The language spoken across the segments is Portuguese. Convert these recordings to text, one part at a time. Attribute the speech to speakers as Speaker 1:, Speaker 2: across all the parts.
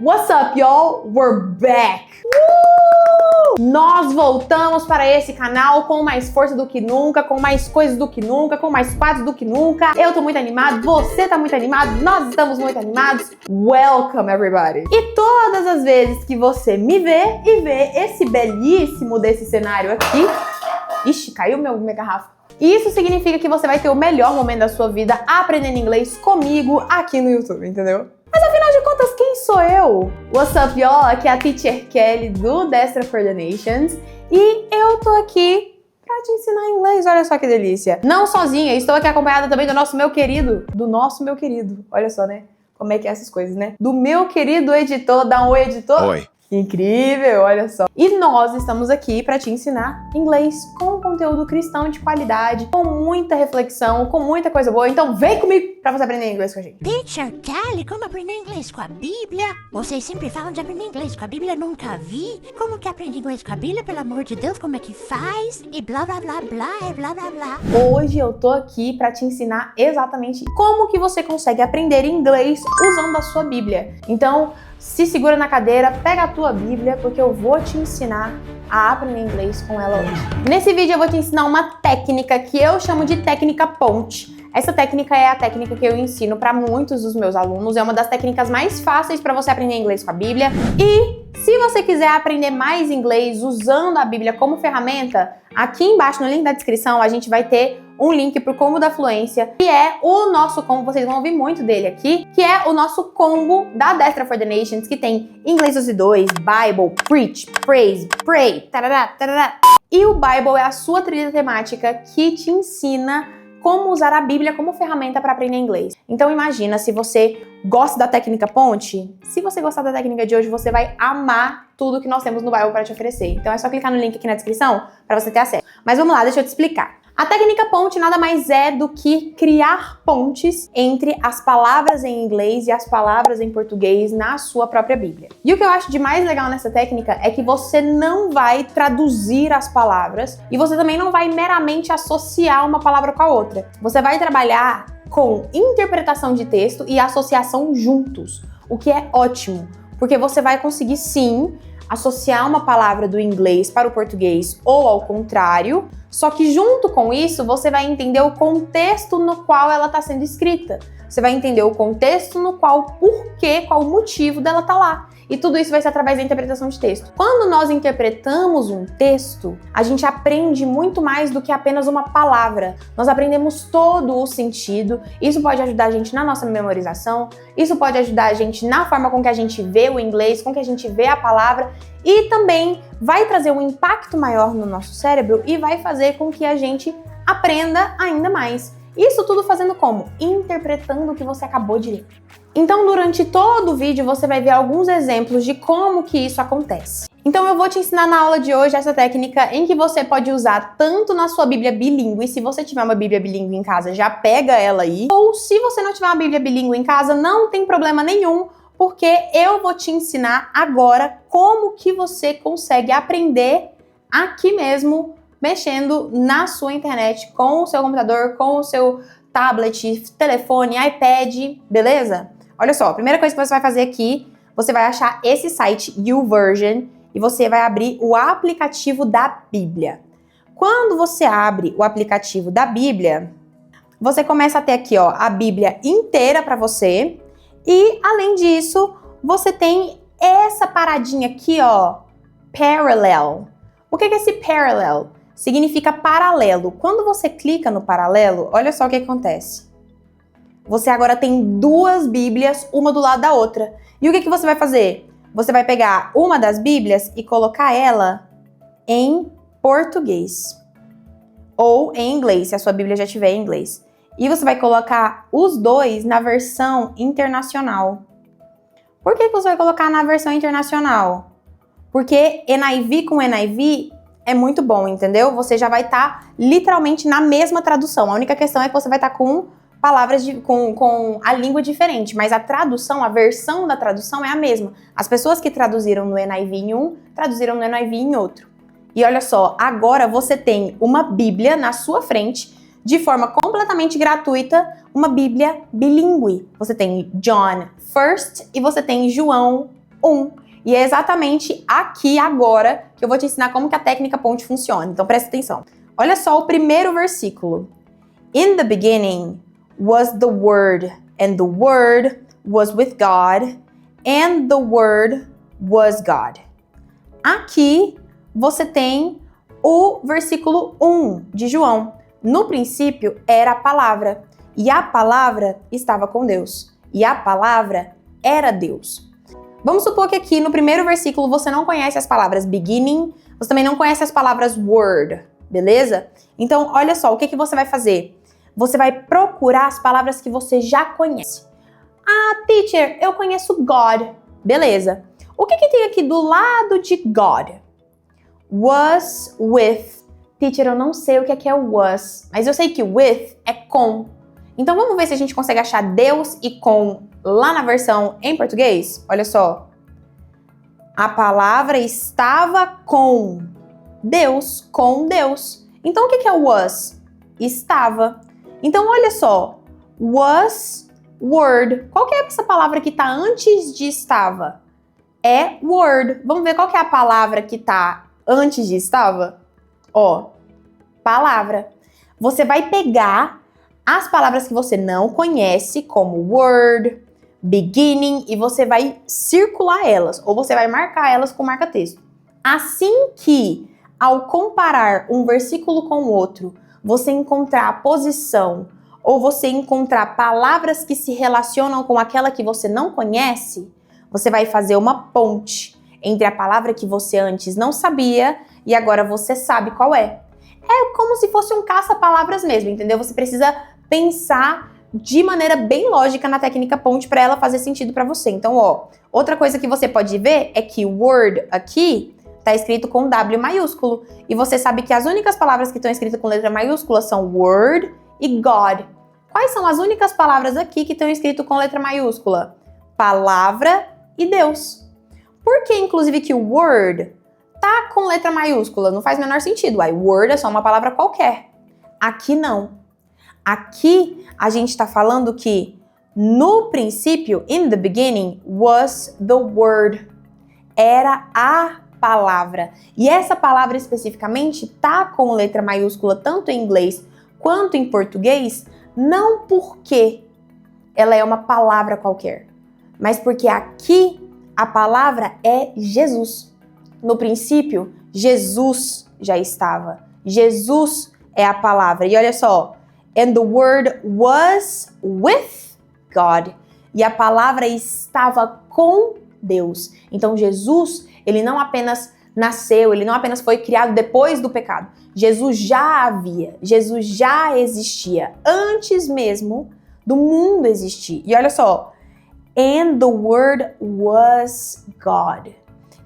Speaker 1: What's up, y'all? We're back! Nós voltamos para esse canal com mais força do que nunca, com mais coisas do que nunca, com mais quadros do que nunca. Eu tô muito animado, você tá muito animado, nós estamos muito animados. Welcome, everybody! E todas as vezes que você me vê e vê esse belíssimo desse cenário aqui... Ixi, caiu minha garrafa. Isso significa que você vai ter o melhor momento da sua vida aprendendo inglês comigo aqui no YouTube, entendeu? Mas afinal de contas, quem sou eu? What's up, y'all? Aqui é a Teacher Kelly do Destra for the Nations e eu tô aqui pra te ensinar inglês, olha só que delícia. Não sozinha, estou aqui acompanhada também do nosso meu querido, olha só, né? Como é que é essas coisas, né? Do meu querido editor, dá um oi, editor.
Speaker 2: Oi.
Speaker 1: Incrível, olha só. E nós estamos aqui para te ensinar inglês com conteúdo cristão de qualidade, com muita reflexão, com muita coisa boa. Então vem comigo para você aprender inglês com a gente.
Speaker 3: Teacher Kelly, como aprender inglês com a Bíblia? Vocês sempre falam de aprender inglês com a Bíblia, nunca vi. Como que aprende inglês com a Bíblia, pelo amor de Deus, como é que faz? E blá blá blá blá, e blá blá blá.
Speaker 1: Hoje eu tô aqui para te ensinar exatamente como que você consegue aprender inglês usando a sua Bíblia. Então, se segura na cadeira, pega a tua Bíblia, porque eu vou te ensinar a aprender inglês com ela hoje. Nesse vídeo eu vou te ensinar uma técnica que eu chamo de técnica ponte. Essa técnica é a técnica que eu ensino para muitos dos meus alunos, é uma das técnicas mais fáceis para você aprender inglês com a Bíblia. E se você quiser aprender mais inglês usando a Bíblia como ferramenta, aqui embaixo no link da descrição a gente vai ter um link pro combo da fluência, que é o nosso combo, vocês vão ouvir muito dele aqui, que é o nosso combo da Destra for the Nations, que tem Inglês 12, Bible, Preach, Praise, Pray, tarará, tarará. E o Bible é a sua trilha temática que te ensina como usar a Bíblia como ferramenta para aprender inglês. Então imagina, se você gosta da técnica ponte, se você gostar da técnica de hoje, você vai amar tudo que nós temos no Bible para te oferecer. Então é só clicar no link aqui na descrição para você ter acesso. Mas vamos lá, deixa eu te explicar. A técnica ponte nada mais é do que criar pontes entre as palavras em inglês e as palavras em português na sua própria Bíblia. E o que eu acho de mais legal nessa técnica é que você não vai traduzir as palavras e você também não vai meramente associar uma palavra com a outra. Você vai trabalhar com interpretação de texto e associação juntos, o que é ótimo, porque você vai conseguir sim associar uma palavra do inglês para o português ou ao contrário, só que junto com isso você vai entender o contexto no qual ela está sendo escrita. Você vai entender o contexto no qual, qual o motivo dela tá lá. E tudo isso vai ser através da interpretação de texto. Quando nós interpretamos um texto, a gente aprende muito mais do que apenas uma palavra. Nós aprendemos todo o sentido. Isso pode ajudar a gente na nossa memorização. Isso pode ajudar a gente na forma com que a gente vê o inglês, com que a gente vê a palavra. E também vai trazer um impacto maior no nosso cérebro e vai fazer com que a gente aprenda ainda mais. Isso tudo fazendo como? Interpretando o que você acabou de ler. Então, durante todo o vídeo, você vai ver alguns exemplos de como que isso acontece. Então, eu vou te ensinar na aula de hoje essa técnica em que você pode usar tanto na sua Bíblia bilíngue, se você tiver uma Bíblia bilíngue em casa, já pega ela aí. Ou se você não tiver uma Bíblia bilíngue em casa, não tem problema nenhum, porque eu vou te ensinar agora como que você consegue aprender aqui mesmo, mexendo na sua internet, com o seu computador, com o seu tablet, telefone, iPad, beleza? Olha só, a primeira coisa que você vai fazer aqui, você vai achar esse site, YouVersion, e você vai abrir o aplicativo da Bíblia. Quando você abre o aplicativo da Bíblia, você começa a ter aqui, ó, a Bíblia inteira para você, e além disso, você tem essa paradinha aqui, ó, Parallel. O que é esse Parallel? Significa paralelo. Quando você clica no paralelo, olha só o que acontece. Você agora tem duas Bíblias, uma do lado da outra. E o que você vai fazer? Você vai pegar uma das Bíblias e colocar ela em português. Ou em inglês, se a sua Bíblia já estiver em inglês. E você vai colocar os dois na versão internacional. Por que você vai colocar na versão internacional? Porque NIV com NIV é muito bom, entendeu? Você já vai estar literalmente na mesma tradução. A única questão é que você vai estar com palavras com a língua diferente, mas a tradução, a versão da tradução é a mesma. As pessoas que traduziram no NIV em um, traduziram no NIV em outro. E olha só, agora você tem uma Bíblia na sua frente, de forma completamente gratuita, uma Bíblia bilíngue. Você tem John first e você tem João 1. E é exatamente aqui, agora, que eu vou te ensinar como que a técnica ponte funciona. Então presta atenção. Olha só o primeiro versículo. In the beginning was the Word, and the Word was with God, and the Word was God. Aqui você tem o versículo 1 de João. No princípio era a palavra, e a palavra estava com Deus, e a palavra era Deus. Vamos supor que aqui no primeiro versículo você não conhece as palavras beginning, você também não conhece as palavras word, beleza? Então, olha só, o que você vai fazer? Você vai procurar as palavras que você já conhece. Ah, teacher, eu conheço God. Beleza. O que tem aqui do lado de God? Was with. Teacher, eu não sei o que é o was, mas eu sei que with é com. Então vamos ver se a gente consegue achar Deus e com lá na versão em português? Olha só. A palavra estava com Deus, com Deus. Então o que é o was? Estava. Então olha só. Was, word. Qual que é essa palavra que está antes de estava? É word. Vamos ver qual que é a palavra que está antes de estava? Ó, palavra. Você vai pegar as palavras que você não conhece, como word, beginning, e você vai circular elas, ou você vai marcar elas com marca-texto. Assim que, ao comparar um versículo com o outro, você encontrar a posição, ou você encontrar palavras que se relacionam com aquela que você não conhece, você vai fazer uma ponte entre a palavra que você antes não sabia e agora você sabe qual é. É como se fosse um caça-palavras mesmo, entendeu? Você precisa pensar de maneira bem lógica na técnica ponte para ela fazer sentido para você. Então, ó, outra coisa que você pode ver é que word aqui tá escrito com W maiúsculo. E você sabe que as únicas palavras que estão escritas com letra maiúscula são word e God. Quais são as únicas palavras aqui que estão escritas com letra maiúscula? Palavra e Deus. Por que, inclusive, que o word tá com letra maiúscula? Não faz o menor sentido. Aí, word é só uma palavra qualquer. Aqui não. Aqui a gente está falando que no princípio, in the beginning, was the word. Era a palavra. E essa palavra especificamente tá com letra maiúscula tanto em inglês quanto em português, não porque ela é uma palavra qualquer, mas porque aqui a palavra é Jesus. No princípio, Jesus já estava. Jesus é a palavra. E olha só, and the word was with God. E a palavra estava com Deus. Então Jesus, ele não apenas nasceu, ele não apenas foi criado depois do pecado. Jesus já havia, Jesus já existia antes mesmo do mundo existir. E olha só, and the word was God.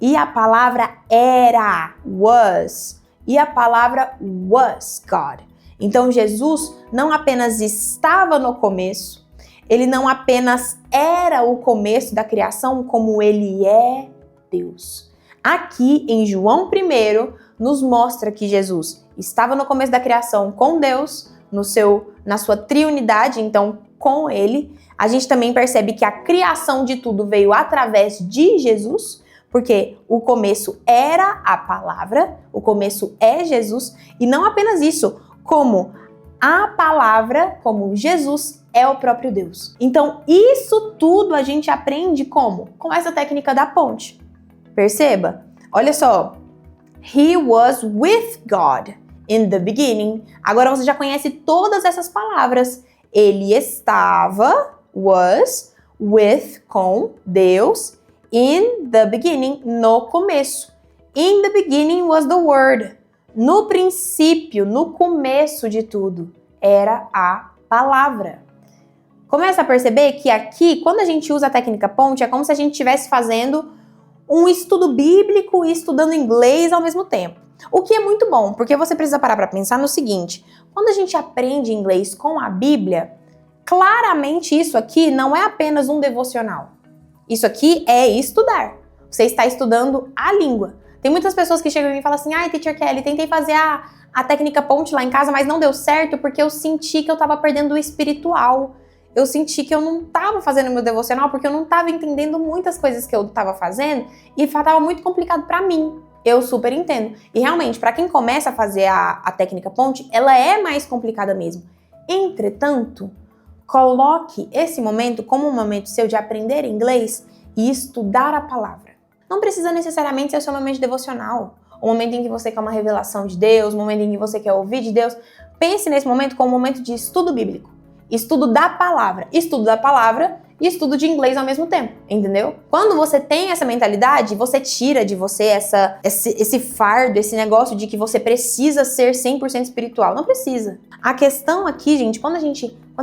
Speaker 1: E a palavra era, was. E a palavra was God. Então Jesus não apenas estava no começo, ele não apenas era o começo da criação, como ele é Deus. Aqui em João 1 nos mostra que Jesus estava no começo da criação com Deus, na sua triunidade, então com ele. A gente também percebe que a criação de tudo veio através de Jesus, porque o começo era a palavra, o começo é Jesus, e não apenas isso, como a palavra, como Jesus é o próprio Deus. Então, isso tudo a gente aprende como? Com essa técnica da ponte. Perceba? Olha só. He was with God in the beginning. Agora você já conhece todas essas palavras. Ele estava, was, with, com Deus, in the beginning, no começo. In the beginning was the word. No princípio, no começo de tudo, era a palavra. Começa a perceber que aqui, quando a gente usa a técnica ponte, é como se a gente estivesse fazendo um estudo bíblico e estudando inglês ao mesmo tempo. O que é muito bom, porque você precisa parar para pensar no seguinte: quando a gente aprende inglês com a Bíblia, claramente isso aqui não é apenas um devocional. Isso aqui é estudar. Você está estudando a língua. Tem muitas pessoas que chegam e me falam assim: ai, Teacher Kelly, tentei fazer a técnica ponte lá em casa, mas não deu certo porque eu senti que eu estava perdendo o espiritual. eu senti que eu não tava fazendo meu devocional porque eu não tava entendendo muitas coisas que eu tava fazendo e tava muito complicado pra mim. Eu super entendo. E realmente, pra quem começa a fazer a técnica ponte, ela é mais complicada mesmo. Entretanto, coloque esse momento como um momento seu de aprender inglês e estudar a palavra. Não precisa necessariamente ser o seu momento devocional, o momento em que você quer uma revelação de Deus, o momento em que você quer ouvir de Deus. Pense nesse momento como um momento de estudo bíblico, estudo da palavra e estudo de inglês ao mesmo tempo, entendeu? Quando você tem essa mentalidade, você tira de você esse fardo, esse negócio de que você precisa ser 100% espiritual. Não precisa. A questão aqui, gente, quando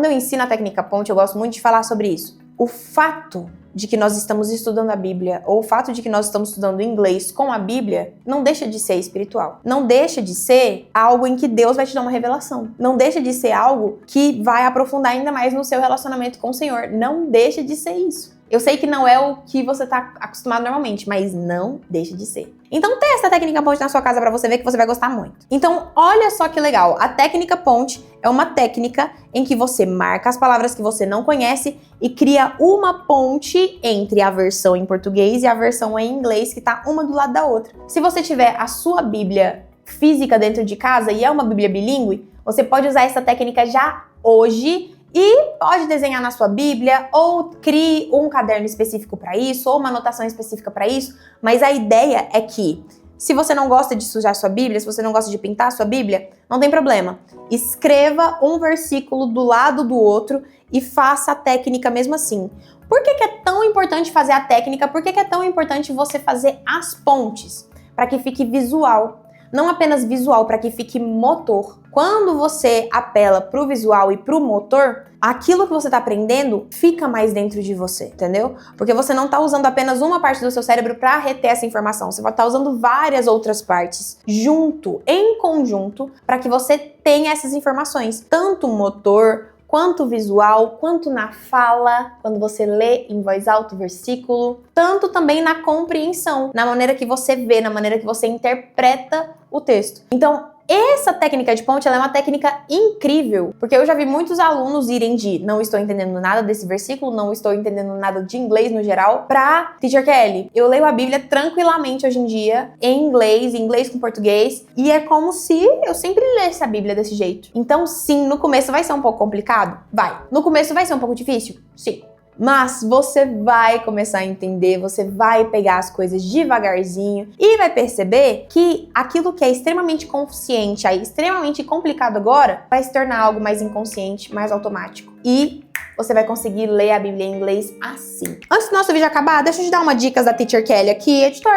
Speaker 1: eu ensino a técnica ponte, eu gosto muito de falar sobre isso. O fato de que nós estamos estudando a Bíblia, ou o fato de que nós estamos estudando inglês com a Bíblia, não deixa de ser espiritual. Não deixa de ser algo em que Deus vai te dar uma revelação. Não deixa de ser algo que vai aprofundar ainda mais no seu relacionamento com o Senhor. Não deixa de ser isso. Eu sei que não é o que você está acostumado normalmente, mas não deixa de ser. Então testa a técnica ponte na sua casa para você ver que você vai gostar muito. Então olha só que legal, a técnica ponte é uma técnica em que você marca as palavras que você não conhece e cria uma ponte entre a versão em português e a versão em inglês que tá uma do lado da outra. Se você tiver a sua Bíblia física dentro de casa e é uma Bíblia bilíngue, você pode usar essa técnica já hoje e pode desenhar na sua Bíblia, ou crie um caderno específico para isso, ou uma anotação específica para isso, mas a ideia é que, se você não gosta de sujar sua Bíblia, se você não gosta de pintar sua Bíblia, não tem problema. Escreva um versículo do lado do outro e faça a técnica mesmo assim. Por que é tão importante fazer a técnica? Por que é tão importante você fazer as pontes? Para que fique visual. Não apenas visual, para que fique motor. Quando você apela pro visual e pro motor, aquilo que você tá aprendendo fica mais dentro de você, entendeu? Porque você não tá usando apenas uma parte do seu cérebro para reter essa informação, você vai estar usando várias outras partes junto, em conjunto, para que você tenha essas informações, tanto motor, quanto visual, quanto na fala, quando você lê em voz alta o versículo, tanto também na compreensão, na maneira que você vê, na maneira que você interpreta o texto. Então, essa técnica de ponte, ela é uma técnica incrível, porque eu já vi muitos alunos irem de não estou entendendo nada desse versículo, não estou entendendo nada de inglês no geral, pra Teacher Kelly. Eu leio a Bíblia tranquilamente hoje em dia, em inglês com português, e é como se eu sempre lesse a Bíblia desse jeito. Então sim, no começo vai ser um pouco complicado? Vai. No começo vai ser um pouco difícil? Sim. Mas você vai começar a entender, você vai pegar as coisas devagarzinho e vai perceber que aquilo que é extremamente consciente, aí extremamente complicado agora, vai se tornar algo mais inconsciente, mais automático. E você vai conseguir ler a Bíblia em inglês assim. Antes do nosso vídeo acabar, deixa eu te dar uma dicas da Teacher Kelly aqui. Editor,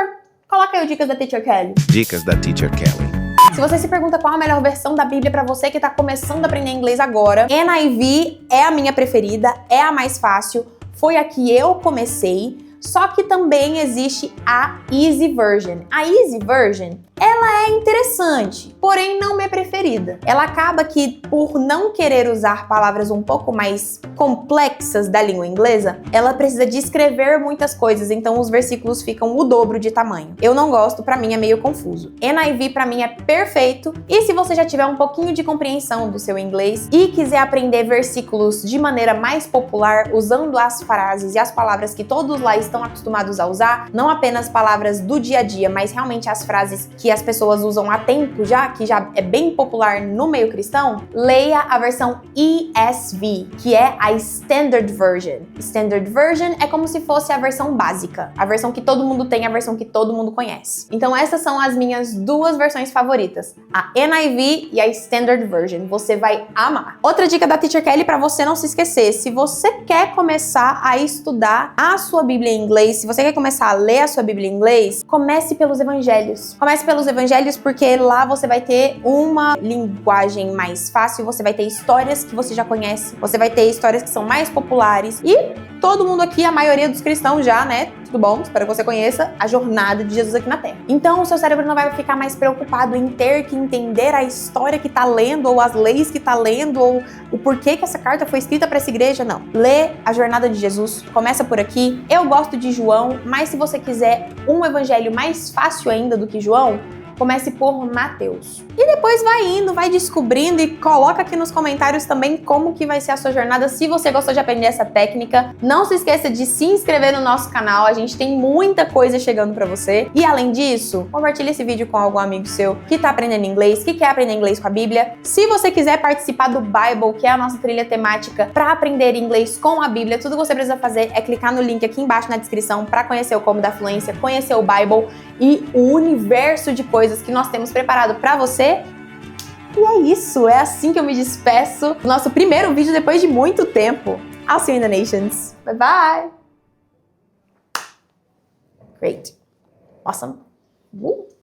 Speaker 1: coloca aí o dicas da Teacher Kelly.
Speaker 2: Dicas da Teacher Kelly.
Speaker 1: Se você se pergunta qual a melhor versão da Bíblia para você que tá começando a aprender inglês agora, NIV é a minha preferida, é a mais fácil, foi a que eu comecei, só que também existe a Easy Version. A Easy Version, ela é interessante, porém não minha preferida. Ela acaba que, por não querer usar palavras um pouco mais complexas da língua inglesa, ela precisa descrever muitas coisas, então os versículos ficam o dobro de tamanho. Eu não gosto, pra mim é meio confuso. NIV pra mim é perfeito, e se você já tiver um pouquinho de compreensão do seu inglês e quiser aprender versículos de maneira mais popular, usando as frases e as palavras que todos lá estão acostumados a usar, não apenas palavras do dia a dia, mas realmente as frases que as pessoas usam há tempo já, que já é bem popular no meio cristão, leia a versão ESV, que é a Standard Version. Standard Version é como se fosse a versão básica, a versão que todo mundo tem, a versão que todo mundo conhece. Então essas são as minhas duas versões favoritas, a NIV e a Standard Version. Você vai amar. Outra dica da Teacher Kelly para você não se esquecer, se você quer começar a estudar a sua Bíblia em inglês, se você quer começar a ler a sua Bíblia em inglês, comece pelos evangelhos. Comece pelos evangelhos porque lá você vai ter uma linguagem mais fácil, você vai ter histórias que você já conhece, você vai ter histórias que são mais populares e todo mundo aqui, a maioria dos cristãos já, né? Tudo bom? Espero que você conheça a jornada de Jesus aqui na Terra. Então o seu cérebro não vai ficar mais preocupado em ter que entender a história que tá lendo, ou as leis que tá lendo, ou o porquê que essa carta foi escrita para essa igreja, não. Lê a jornada de Jesus, começa por aqui. Eu gosto de João, mas se você quiser um evangelho mais fácil ainda do que João, comece por Mateus. E depois vai indo, vai descobrindo e coloca aqui nos comentários também como que vai ser a sua jornada, se você gostou de aprender essa técnica. Não se esqueça de se inscrever no nosso canal, a gente tem muita coisa chegando pra você. E além disso, compartilhe esse vídeo com algum amigo seu que tá aprendendo inglês, que quer aprender inglês com a Bíblia. Se você quiser participar do Bible, que é a nossa trilha temática pra aprender inglês com a Bíblia, tudo que você precisa fazer é clicar no link aqui embaixo na descrição pra conhecer o Como da Fluência, conhecer o Bible e o universo de coisas que nós temos preparado pra você. E é isso, é assim que eu me despeço do nosso primeiro vídeo depois de muito tempo. I'll see you in the nations. Bye bye. Great. Awesome. Woo.